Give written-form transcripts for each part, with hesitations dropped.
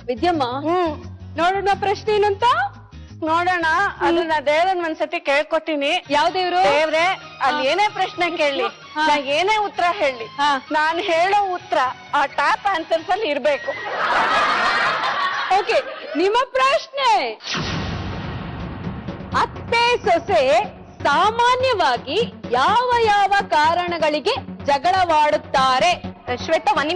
ವಿದ್ಯಮ್ಮ ನೋಡೋಣ ಪ್ರಶ್ನೆ ಏನಂತ ನೋಡೋಣ. ಅದನ್ನ ದೇವ್ರನ್ ಒಂದ್ಸತಿ ಕೇಳ್ಕೊತೀನಿ. ಯಾವ ದೇವ್ರು? ದೇವ್ರೆ, ಅಲ್ಲಿ ಏನೇ ಪ್ರಶ್ನೆ ಕೇಳಿ, ನಾ ಏನೇ ಉತ್ತರ ಹೇಳಿ, ನಾನ್ ಹೇಳೋ ಉತ್ತರ ಆ ಟಾಪ್ ಆನ್ಸರ್ಸ್ ಅಲ್ಲಿ ಇರ್ಬೇಕು. ಓಕೆ, ನಿಮ್ಮ ಪ್ರಶ್ನೆ. ಅತ್ತೆ ಸೊಸೆ ಸಾಮಾನ್ಯವಾಗಿ ಯಾವ ಯಾವ ಕಾರಣಗಳಿಗೆ ಜಗಳವಾಡುತ್ತಾರೆ? ಶ್ವೇತಾ, ಒಂದ್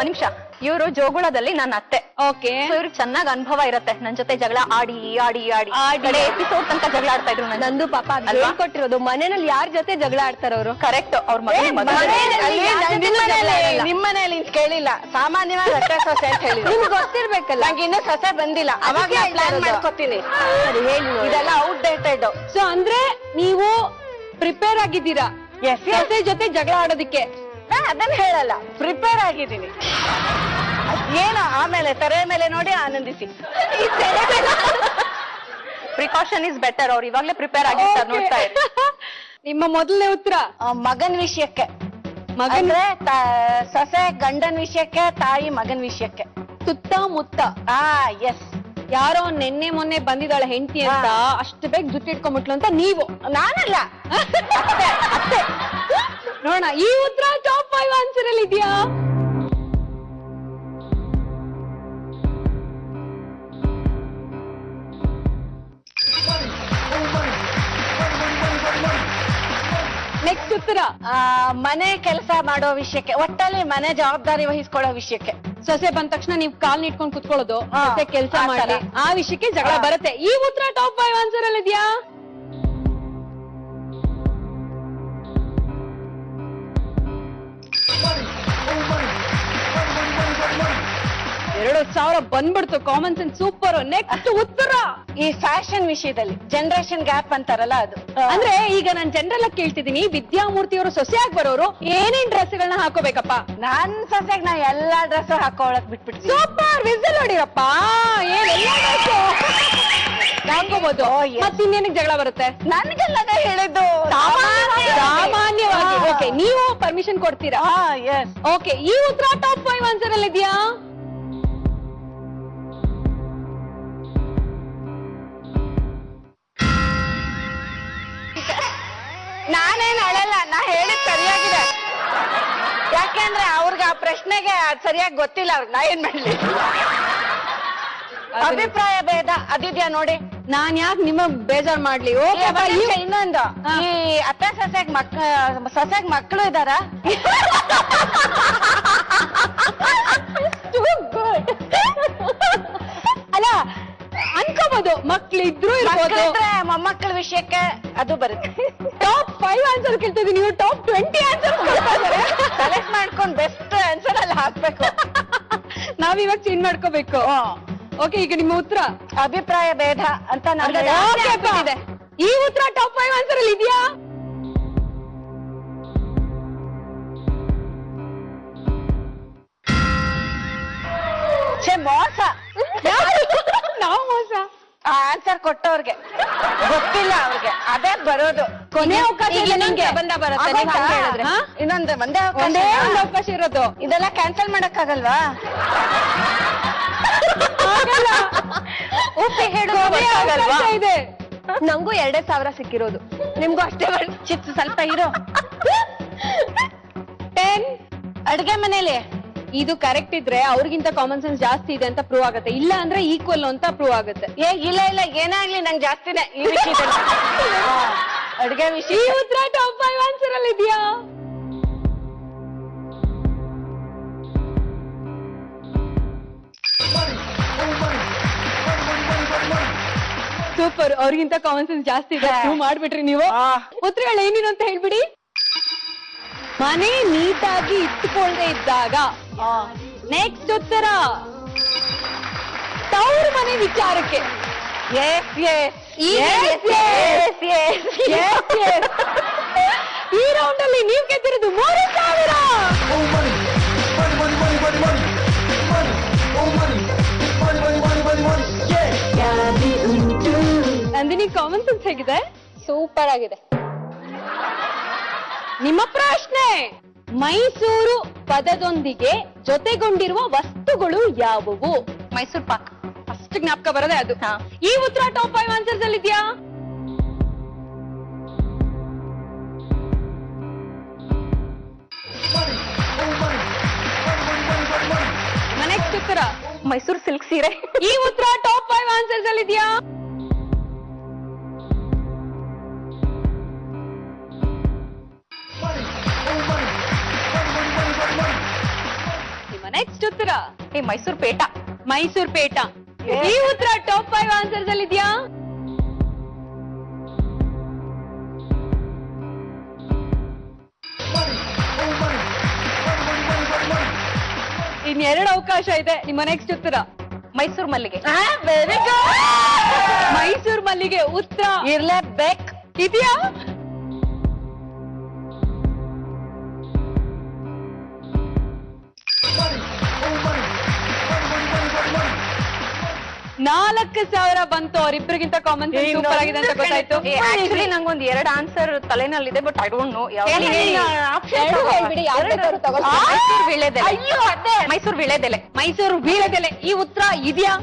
ನಿಮಿಷ. ಇವರು ಜೋಗುಳದಲ್ಲಿ ನನ್ನ ಅತ್ತೆ. ಓಕೆ, ಇವ್ರಿಗೆ ಚೆನ್ನಾಗ್ ಅನುಭವ ಇರತ್ತೆ ನನ್ ಜೊತೆ ಜಗಳ ಆಡಿ ಎಪಿಸೋಡ್ ತನಕ ಜಗಳ ಆಡ್ತಾ ಇದ್ರು. ನಂದು ಪಾಪ ಹೇಳ್ಕೊಟ್ಟಿರೋದು. ಮನೆಯಲ್ಲಿ ಯಾರ ಜೊತೆ ಜಗಳ ಆಡ್ತಾರ ಅವರು? ಕರೆಕ್ಟ್, ಅವ್ರ ನಿಮ್ಮನೇಲಿ ಕೇಳಿಲ್ಲ, ಸಾಮಾನ್ಯವಾಗಿ ಅತ್ತೆ ಸೊಸೆ ಅಂತ ಹೇಳಿ. ನಿಮ್ಗೆ ಗೊತ್ತಿರ್ಬೇಕಲ್ಲ. ನಂಗೆ ಇನ್ನೂ ಸೊಸೆ ಬಂದಿಲ್ಲ, ಅವಾಗ ಪ್ಲಾನ್ ಮಾಡ್ಕೊತೀನಿ. ಇದೆಲ್ಲ ಔಟ್ಡೇಟೆಡ್. ಸೊ ಅಂದ್ರೆ ನೀವು ಪ್ರಿಪೇರ್ ಆಗಿದ್ದೀರಾ ಸೊಸೆ ಜೊತೆ ಜಗಳ ಆಡೋದಿಕ್ಕೆ? ಅದನ್ನ ಹೇಳಲ್ಲ, ಪ್ರಿಪೇರ್ ಆಗಿದ್ದೀನಿ. ಏನೋ ಆಮೇಲೆ ತೆರೆ ಮೇಲೆ ನೋಡಿ ಆನಂದಿಸಿ. Precaution is better. ಅವ್ರು ಇವಾಗ್ಲೇ ಪ್ರಿಪೇರ್ ಆಗಿರ್ತಾರೆ, ನೋಡ್ತಾ ಇರಿ. ನಿಮ್ಮ ಮೊದಲನೇ ಉತ್ತರ ಮಗನ್ ವಿಷಯಕ್ಕೆ. ಮಗಂದ್ರೆ ಸೊಸೆ ಗಂಡನ್ ವಿಷಯಕ್ಕೆ, ತಾಯಿ ಮಗನ್ ವಿಷಯಕ್ಕೆ. ಸುತ್ತಮುತ್ತ ಎಸ್. ಯಾರೋ ನಿನ್ನೆ ಮೊನ್ನೆ ಬಂದಿದ್ದಾಳೆ ಹೆಂಡತಿ ಅಂತ ಅಷ್ಟು ಬೇಗ ಜುಟ್ಟಿಟ್ಕೊಂಡ್ಬಿಟ್ಲು ಅಂತ ನೀವು? ನಾನಲ್ಲ, ಅತ್ತೆ. ನೋಡೋಣ, ಈ ಉತ್ತರ ಟಾಪ್ 5 ಆನ್ಸರ್ ಅಲ್ಲಿ ಇದೆಯಾ? ನೆಕ್ಸ್ಟ್ ಉತ್ತರ ಮನೆ ಕೆಲಸ ಮಾಡೋ ವಿಷಯಕ್ಕೆ, ಒಟ್ಟಲ್ಲಿ ಮನೆ ಜವಾಬ್ದಾರಿ ವಹಿಸ್ಕೊಳ್ಳೋ ವಿಷಯಕ್ಕೆ. ಸೊಸೆ ಬಂದ ತಕ್ಷಣ ನೀವು ಕಾಲ್ ನಿಟ್ಕೊಂಡು ಕುತ್ಕೊಳ್ಳೋದು, ಸೊಸೆ ಕೆಲಸ ಮಾಡಿ ಆ ವಿಷಯಕ್ಕೆ ಜಗಳ ಬರುತ್ತೆ. ಈ ಉತ್ತರ ಟಾಪ್ 5 ಆನ್ಸರ್ ಅಲ್ಲಿ ಇದೆಯಾ? 2,000 ಬಂದ್ಬಿಡ್ತು. Common sense super. ನೆಕ್ಸ್ಟ್ ಉತ್ತರ ಈ ಫ್ಯಾಷನ್ ವಿಷಯದಲ್ಲಿ ಜನರೇಷನ್ ಗ್ಯಾಪ್ ಅಂತಾರಲ್ಲ ಅದು. ಅಂದ್ರೆ ಈಗ ನಾನ್ ಜನರಲ್ ಆಗಿ ಕೇಳ್ತಿದೀನಿ, ವಿದ್ಯಾಮೂರ್ತಿ ಅವರು ಸೊಸೆಯಾಗಿ ಬರೋರು ಏನೇನ್ ಡ್ರೆಸ್ ಗಳನ್ನ ಹಾಕೋಬೇಕಪ್ಪ? ನನ್ ಸೊಸೆಗ್ ನಾ ಎಲ್ಲಾ ಡ್ರೆಸ್ ಹಾಕೋಳಕ್ ಬಿಟ್ಬಿಡ್ತೀನಿ. ಸೂಪರ್, ವಿಸಿಲ್ ಹೊಡಿರಪ್ಪ. ಹಾಕೋಬಹುದು. ಮತ್ತೆ ಇನ್ನೇನಕ್ಕೆ ಜಗಳ ಬರುತ್ತೆ? ನನ್ಗೆಲ್ಲ ಹೇಳಿದ್ದು ಸಾಮಾನ್ಯವಾಗಿ. ಓಕೆ, ನೀವು ಪರ್ಮಿಷನ್ ಕೊಡ್ತೀರಾ? ಓಕೆ, ಈ ಉತ್ತರ ಟಾಪ್ 5 ಆನ್ಸರ್ ಅಲ್ಲಿ ಇದೆಯಾ? ನಾನೇನ್ ಅಳಲ್ಲ, ನಾ ಹೇಳಿದ್ ಸರಿಯಾಗಿದೆ. ಯಾಕೆಂದ್ರೆ ಅವ್ರಿಗೆ ಆ ಪ್ರಶ್ನೆಗೆ ಸರಿಯಾಗಿ ಗೊತ್ತಿಲ್ಲ. ಅವ್ರಿಗೆ ನಾ ಏನ್ ಮಾಡ್ಲಿ? ಅಭಿಪ್ರಾಯ ಭೇದ ಅದಿದ್ಯಾ ನೋಡಿ. ನಾನ್ ಯಾಕೆ ನಿಮ್ಮ ಬೇಜಾರ್ ಮಾಡ್ಲಿ? ಇನ್ನೊಂದು, ಈ ಅತ್ತೆ ಸೊಸೆಗ್ ಮಕ್ಕಳು ಇದಾರ? ಅಲ್ಲ, ಅನ್ಕೋಬಹುದು ಮಕ್ಳಿದ್ರು ಮೊಮ್ಮಕ್ಕಳ ವಿಷಯಕ್ಕೆ ಅದು ಬರುತ್ತೆ. ಟಾಪ್ 5 ಆನ್ಸರ್ ಕೇಳ್ತಿದ್ದೀನಿ, ನೀವು ಟಾಪ್ 20 ಆನ್ಸರ್ ಸೆಲೆಕ್ಟ್ ಮಾಡ್ಕೊಂಡು ಬೆಸ್ಟ್ ಆನ್ಸರ್ ಅಲ್ಲಿ ಹಾಕ್ಬೇಕು. ನಾವಿವಾಗ ಚೇಂಜ್ ಮಾಡ್ಕೋಬೇಕು. ಓಕೆ, ಈಗ ನಿಮ್ಮ ಉತ್ತರ ಅಭಿಪ್ರಾಯ ಭೇದ ಅಂತ ಇದೆ. ಈ ಉತ್ತರ ಟಾಪ್ 5 ಆನ್ಸರ್ ಅಲ್ಲಿ ಇದೆಯಾ? ಮೋಸ. ನಾವು ಮೋಸ? ಆನ್ಸರ್ ಕೊಟ್ಟವ್ರಿಗೆ ಗೊತ್ತಿಲ್ಲ, ಅವ್ರಿಗೆ ಅದೇ ಬರೋದು. ಕೊನೆ ಅವಕಾಶ ಬಂದ ಬರುತ್ತೆ. ಇನ್ನೊಂದು ಒಂದೇ ಅವಕಾಶ ಇರೋದು. ಇದೆಲ್ಲ ಕ್ಯಾನ್ಸಲ್ ಮಾಡಕ್ಕಾಗಲ್ವಾ? ಓಕೆ, ಇದೆ. ನಂಗೂ 2,000 ಸಿಕ್ಕಿರೋದು, ನಿಮ್ಗೂ ಅಷ್ಟೇ. ಚಿಕ್ಕ ಸ್ವಲ್ಪ ಇರೋ. 10 ಅಡ್ಗೆ ಮನೇಲಿ ಇದು ಕರೆಕ್ಟ್ ಇದ್ರೆ ಅವ್ರಿಗಿಂತ ಕಾಮನ್ ಸೆನ್ಸ್ ಜಾಸ್ತಿ ಇದೆ ಅಂತ ಪ್ರೂವ್ ಆಗುತ್ತೆ. ಇಲ್ಲ ಅಂದ್ರೆ ಈಕ್ವಲ್ ಅಂತ ಪ್ರೂವ್ ಆಗುತ್ತೆ. ಇಲ್ಲ ಏನಾಗ್ಲಿ, ನಂಗೆ ಜಾಸ್ತಿನೇ ಈ ವಿಷಯದಲ್ಲಿ. ಅಡ್ಗೆ ವಿಷಯ. ಈ ಉತ್ತರ ಟಾಪ್ 5 ಆನ್ಸರ್ ಅಲ್ಲಿ ಇದೆಯಾ? ಸೂಪರ್, ಅವ್ರಿಗಿಂತ ಕಾಮನ್ ಸೆನ್ಸ್ ಜಾಸ್ತಿ ಇದೆ. ಪ್ರೂವ್ ಮಾಡ್ಬಿಟ್ರಿ ನೀವು. ಉತ್ತರಗಳು ಏನೇನು ಅಂತ ಹೇಳ್ಬಿಡಿ. ಮನೆ ನೀಟಾಗಿ ಇಟ್ಟುಕೊಳ್ಳದೆ ಇದ್ದಾಗ. ನೆಕ್ಸ್ಟ್ ಉತ್ತರ ತವ್ರ ಮನೆ ವಿಚಾರಕ್ಕೆ. ಈ ರೌಂಡ್ ಅಲ್ಲಿ ನೀವು ಗೆದ್ದಿರೋದು 3,000. ನಂದಿನಿ, ಕಾಮನ್ ಸೆನ್ಸ್ ಹೇಗಿದೆ? ಸೂಪರ್ ಆಗಿದೆ. ನಿಮ್ಮ ಪ್ರಶ್ನೆ, ಮೈಸೂರು ಪದದೊಂದಿಗೆ ಜೊತೆಗೊಂಡಿರುವ ವಸ್ತುಗಳು ಯಾವುವು? ಮೈಸೂರ್ ಪಾಕ್. ಫಸ್ಟ್ ಜ್ಞಾಪಕ ಬರೋದೇ ಅದು. ಈ ಉತ್ತರ ಟಾಪ್ 5 ಆನ್ಸರ್ಸ್ ಅಲ್ಲಿ ಇದೆಯಾ? ನೆಕ್ಸ್ಟ್ ಉತ್ತರ ಮೈಸೂರ್ ಸಿಲ್ಕ್ ಸೀರೆ. ಈ ಉತ್ತರ ಟಾಪ್ 5 ಆನ್ಸರ್ಸ್ ಅಲ್ಲಿ ಇದೆಯಾ? ನೆಕ್ಸ್ಟ್ ಉತ್ತರ ಮೈಸೂರ್ ಪೇಟ. ಮೈಸೂರ್ ಪೇಟ. ಈ ಉತ್ತರ ಟಾಪ್ 5 ಆನ್ಸರ್ಸ್ ಅಲ್ಲಿ ಇದೆಯಾ? ಇನ್ನೆರಡು ಅವಕಾಶ ಇದೆ. ನಿಮ್ಮ ನೆಕ್ಸ್ಟ್ ಉತ್ತರ ಮೈಸೂರ್ ಮಲ್ಲಿಗೆ. Very good. ಮೈಸೂರ್ ಮಲ್ಲಿಗೆ ಉತ್ತರ ಇರ್ಲೇಬೇಕು. ಇದೆಯಾ? $4,000 ಬಂತು. ಅವರಿಬ್ಬರಿಗಿಂತ ಕಾಮನ್ ಸೆನ್ಸ್ ಸೂಪರ್ ಆಗಿದೆ ಅಂತ ಗೊತ್ತಾಯ್ತು. ಆಕ್ಚುಲಿ ನಂಗೊಂದು 2 ಆನ್ಸರ್ ತಲೆನಲ್ಲಿದೆ, ಬಟ್ ಐ ಡೋಂಟ್ ನೋ. ಹೇಳ್ಬಿಡಿ, ಯಾರು ಬೇಕಾದ್ರೂ ತಗೊಳ್ಳಿ. ಮೈಸೂರ್ ವೀಳ್ಯದೆಲೆ. ಅಯ್ಯೋ ಅದೇ ಮೈಸೂರ್ ವೀಳ್ಯದೆಲೆ. ಮೈಸೂರು ವೀಳ್ಯದೆಲೆ. ಈ ಉತ್ತರ ಇದೆಯಾ?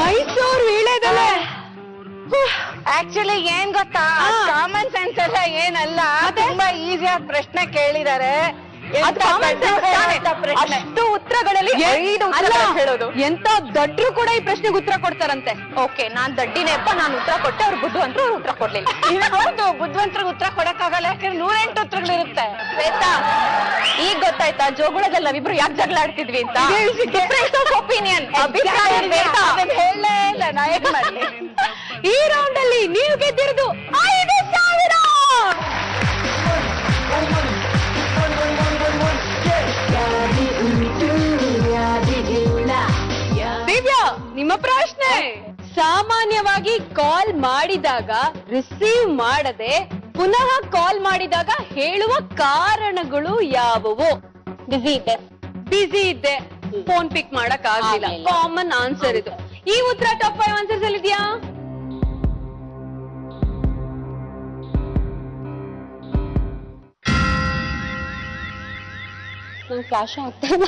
ಮೈಸೂರು ವೀಳ್ಯದೆಲೆ. ಆಕ್ಚುಲಿ ಏನ್ ಗೊತ್ತಾ, ಕಾಮನ್ ಸೆನ್ಸ್ ಎಲ್ಲ ಏನಲ್ಲ, ತುಂಬಾ ಈಸಿಯಾದ ಪ್ರಶ್ನೆ ಕೇಳಿದಾರೆ. ಅಷ್ಟು ಉತ್ತರಗಳಲ್ಲಿ 5 ಉತ್ತರ ಹೇಳೋದು. ಎಂತ ದಡ್ರು ಕೂಡ ಈ ಪ್ರಶ್ನೆಗೆ ಉತ್ತರ ಕೊಡ್ತಾರಂತೆ. ಓಕೆ, ನಾನ್ ದಡ್ಡಿನೇಪ್ಪ, ನಾನು ಉತ್ತರ ಕೊಟ್ಟೆ, ಅವ್ರು ಬುದ್ಧಿವಂತರು, ಅವ್ರು ಉತ್ತರ ಕೊಡ್ಲಿಲ್ಲ. ಹೌದು, ಬುದ್ಧಿವಂತರಿಗೆ ಉತ್ತರ ಕೊಡಕ್ಕಾಗಲ್ಲ, ಯಾಕಂದ್ರೆ 108 ಉತ್ತರಗಳಿರುತ್ತೆ. ಶ್ವೇತಾ, ಈಗ ಗೊತ್ತಾಯ್ತಾ ಜೋಗುಳದಲ್ಲಿ ನಾವಿಬ್ರು ಯಾಕೆ ಜಗಳ ಆಡ್ತಿದ್ವಿ ಅಂತ? ಒಪಿನಿಯನ್, ಅಭಿಪ್ರಾಯ. ಹೇಳಲೇ ಇಲ್ಲ, ನಾ ಹೇಗ್ ಮಾಡ್ಲಿ? ಈ ರೌಂಡ್ ಅಲ್ಲಿ ನೀವು ಗೆದ್ದಿರೋದು 5,000. ದಿವ್ಯಾ, ನಿಮ್ಮ ಪ್ರಶ್ನೆ. ಸಾಮಾನ್ಯವಾಗಿ ಕಾಲ್ ಮಾಡಿದಾಗ ರಿಸೀವ್ ಮಾಡದೆ ಪುನಃ ಕಾಲ್ ಮಾಡಿದಾಗ ಹೇಳುವ ಕಾರಣಗಳು ಯಾವುವು? ಬಿಸಿ ಇದೆ. ಬಿಸಿ ಇದ್ದೆ, ಫೋನ್ ಪಿಕ್ ಮಾಡಕ್ ಆಗಿಲ್ಲ. ಕಾಮನ್ ಆನ್ಸರ್ ಇದು. ಈ ಉತ್ತರ ಟಾಪ್ 5 ಆನ್ಸರ್ಸ್ ಅಲ್ಲಿ ಇದೆಯಾ? ಫ್ಲಾಶ್ ಆಗ್ತದೆ,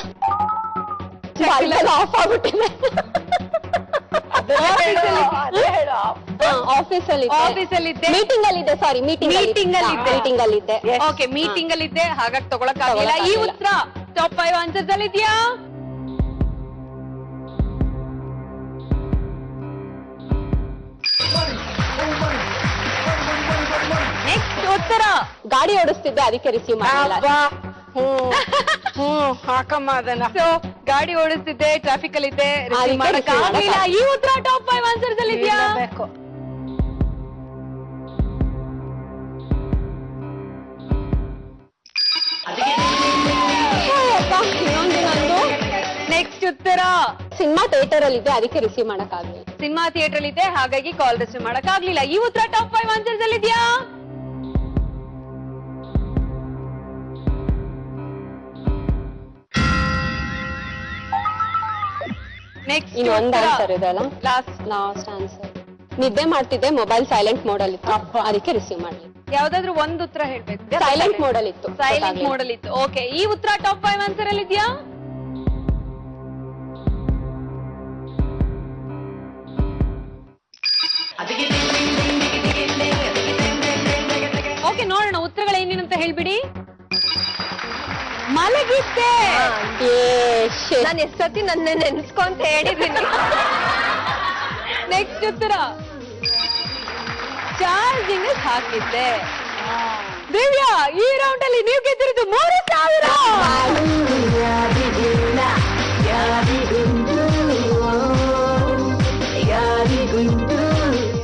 ಆಫ್ ಆಗ್ಬಿಟ್ಟಿದೆ. ಆಫೀಸ್ ಅಲ್ಲಿ ಇದ್ದೆ, ಮೀಟಿಂಗ್ ಅಲ್ಲಿ ಇದೆ. ಸಾರಿ, ಮೀಟಿಂಗ್ ಅಲ್ಲಿ ಇದ್ದೆ. ಓಕೆ, ಮೀಟಿಂಗ್ ಅಲ್ಲಿ ಇದ್ದೆ, ಹಾಗಾಗಿ ತಗೊಳಕ್ ಆಗಿಲ್ಲ. ಈ ಉತ್ತರ ಟಾಪ್ 5 ಆನ್ಸರ್ಸ್ ಅಲ್ಲಿ ಇದೆಯಾ? ನೆಕ್ಸ್ಟ್ ಉತ್ತರ ಗಾಡಿ ಓಡಿಸ್ತಿದ್ದೆ, ಅದಕ್ಕೆ ರಿಸೀವ್ ಮಾಡಿಲ್ಲ. ಹಾಕಮ್ಮ ಅದನ್ನ. ಸೊ ಗಾಡಿ ಓಡಿಸ್ತಿದ್ದೆ, ಟ್ರಾಫಿಕ್ ಅಲ್ಲಿ ಇದ್ದೆ, ರಿಸೀವ್ ಮಾಡಕ್ ಆಗಿಲ್ಲ. ಈ ಉತ್ತರ ಟಾಪ್ 5 ಆನ್ಸರ್ಸ್ ಅಲ್ಲಿ ಇದೆಯಾ? ನೆಕ್ಸ್ಟ್ ಉತ್ತರ ಸಿನಿಮಾ ಥಿಯೇಟರ್ ಅಲ್ಲಿ ಇದೆ, ಅದಕ್ಕೆ ರಿಸೀವ್ ಮಾಡಕ್ ಆಗ್ಲಿಲ್ಲ. ಸಿನಿಮಾ ಥಿಯೇಟರ್ ಅಲ್ಲಿ ಇದೆ, ಹಾಗಾಗಿ ಕಾಲ್ ರಿಸೀವ್ ಮಾಡಕ್ ಆಗ್ಲಿಲ್ಲ. ಈ ಉತ್ತರ ಟಾಪ್ 5 ಆನ್ಸರ್ಸ್ ಅಲ್ಲಿ ಇದೆಯಾ? ನೆಕ್ಸ್ಟ್ ಇನ್ನೊಂದು ಆನ್ಸರ್ ಇದೆಲ್ಲ, ಲಾಸ್ಟ್ ಆನ್ಸರ್. ನಿದ್ದೆ ಮಾಡ್ತಿದ್ದೆ, ಮೊಬೈಲ್ ಸೈಲೆಂಟ್ ಮೋಡ್ ಅಲ್ಲಿ ಇತ್ತು, ಅದಕ್ಕೆ ರಿಸೀವ್ ಮಾಡ್ಲಿಲ್ಲ. ಯಾವ್ದಾದ್ರು ಒಂದು ಉತ್ತರ ಹೇಳ್ಬೇಕು. ಸೈಲೆಂಟ್ ಮೋಡ್ ಅಲ್ಲಿ ಇತ್ತು. ಸೈಲೆಂಟ್ ಮೋಡ್ ಅಲ್ಲಿ ಇತ್ತು. ಓಕೆ, ಈ ಉತ್ತರ ಟಾಪ್ 5 ಆನ್ಸರ್ ಅಲ್ಲಿ ಇದೆಯಾ? ಓಕೆ, ನೋಡೋಣ ಉತ್ತರಗಳು ಏನೇನಂತ ಹೇಳ್ಬಿಡಿ. ಮಲಗಿದ್ದೆ. ನಾನು ಎಷ್ಟೊತ್ತಿ ನನ್ನ ನೆನ್ಸ್ಕೊಂತ ಹೇಳಿದ್ದೀನಿ. ನೆಕ್ಸ್ಟ್ ಉತ್ತರ ಚಾರ್ಜಿಂಗ್ ಹಾಕಿದ್ದೆ. ದಿವ್ಯಾ, ಈ ರೌಂಡ್ ಅಲ್ಲಿ ನೀವು ಗೆದ್ದಿರೋದು 3,000.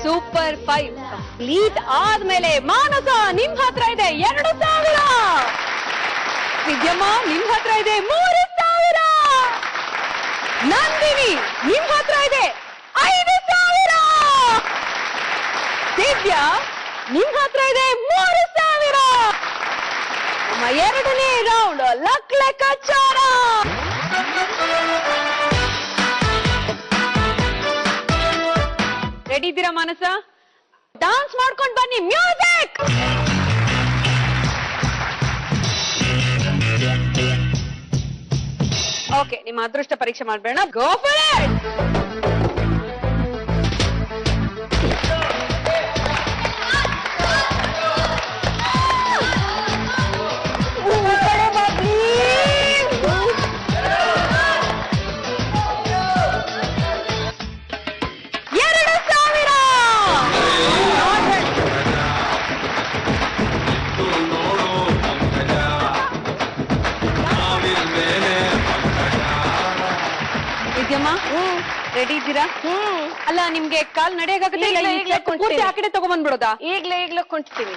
ಸೂಪರ್ 5 ಕಂಪ್ಲೀಟ್ ಆದ್ಮೇಲೆ ಮಾನಸ ನಿಮ್ ಹತ್ರ ಇದೆ 2,000. ವಿದ್ಯಮ್ಮ ನಿಮ್ ಹತ್ರ ಇದೆ 3,000. ನಂದಿನಿ ನಿಮ್ ಹತ್ರ ಇದೆ 5,000. ದಿವ್ಯಾ ನಿಮ್ ಹತ್ರ ಇದೆ 3,000. ನಮ್ಮ ಎರಡನೇ ರೌಂಡ್ ಲಕ್ ಲೆಕ್ಕಾಚಾರ. ರೆಡಿ ಇದ್ದೀರಾ ಮಾನಸ? ಡಾನ್ಸ್ ಮಾಡ್ಕೊಂಡು ಬನ್ನಿ. ಮ್ಯೂಸಿಕ್. ಓಕೆ, ನಿಮ್ಮ ಅದೃಷ್ಟ ಪರೀಕ್ಷೆ ಮಾಡ್ಬೇಡ. Go for it. ರೆಡಿ ಇದ್ದೀರಾ? ಅಲ್ಲ, ನಿಮ್ಗೆ ಕಾಲ್ ನಡೆಯೋಕಾಗುತ್ತೆ? ಪೂರ್ತಿ ಆ ಕಡೆ ತಗೊಂಡ್ಬಂದ್ಬಿಡೋದಾ? ಈಗ್ಲೇ ಕುಂಟ್ತೀನಿ.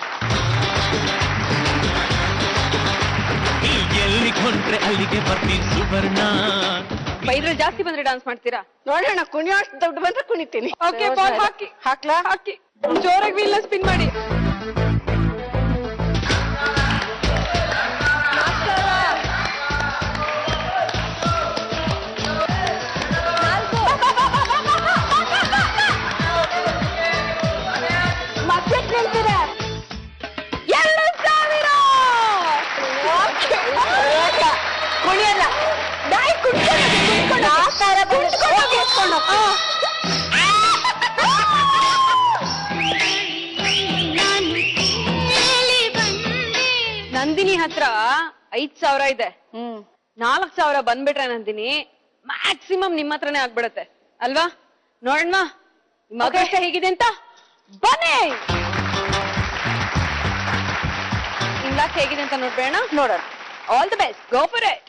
ಅಲ್ಲಿಗೆ ಬರ್ತೀನಿ ಸುವರ್ಣ. ಇದ್ರಲ್ಲಿ ಜಾಸ್ತಿ ಬಂದ್ರೆ ಡಾನ್ಸ್ ಮಾಡ್ತೀರಾ? ನೋಡೋಣ, ಕುಣಿಯೋಷ್ಟು ದುಡ್ಡು ಬಂದ್ರೆ ಕುಣಿತೀನಿ. ಓಕೆ, ಬಾಲ್ ಹಾಕಿ. ಹಾಕಿ ಜೋರಾಗಿ ವೀಲ್ ಸ್ಪಿನ್ ಮಾಡಿ. ಕುಣಿಯಲ್ಲ, ಬಾಯಿ ನಂದಿನಿ ಹತ್ರ 5,000 ಇದೆ. 4,000 ಬಂದ್ಬಿಟ್ರೆ ನಂದಿನಿ ಮ್ಯಾಕ್ಸಿಮಮ್ ನಿಮ್ಮ ಹತ್ರನೇ ಆಗ್ಬಿಡತ್ತೆ ಅಲ್ವಾ? ನೋಡೋಣ ನಿಮ್ಮ ಅದೃಷ್ಟ ಹೇಗಿದೆ ಅಂತ. ಬನ್ನಿ, ನಿಮ್ ಲಕ್ ಹೇಗಿದೆ ಅಂತ ನೋಡ್ಬೇಡ. ನೋಡೋಣ. All the best. Go for it.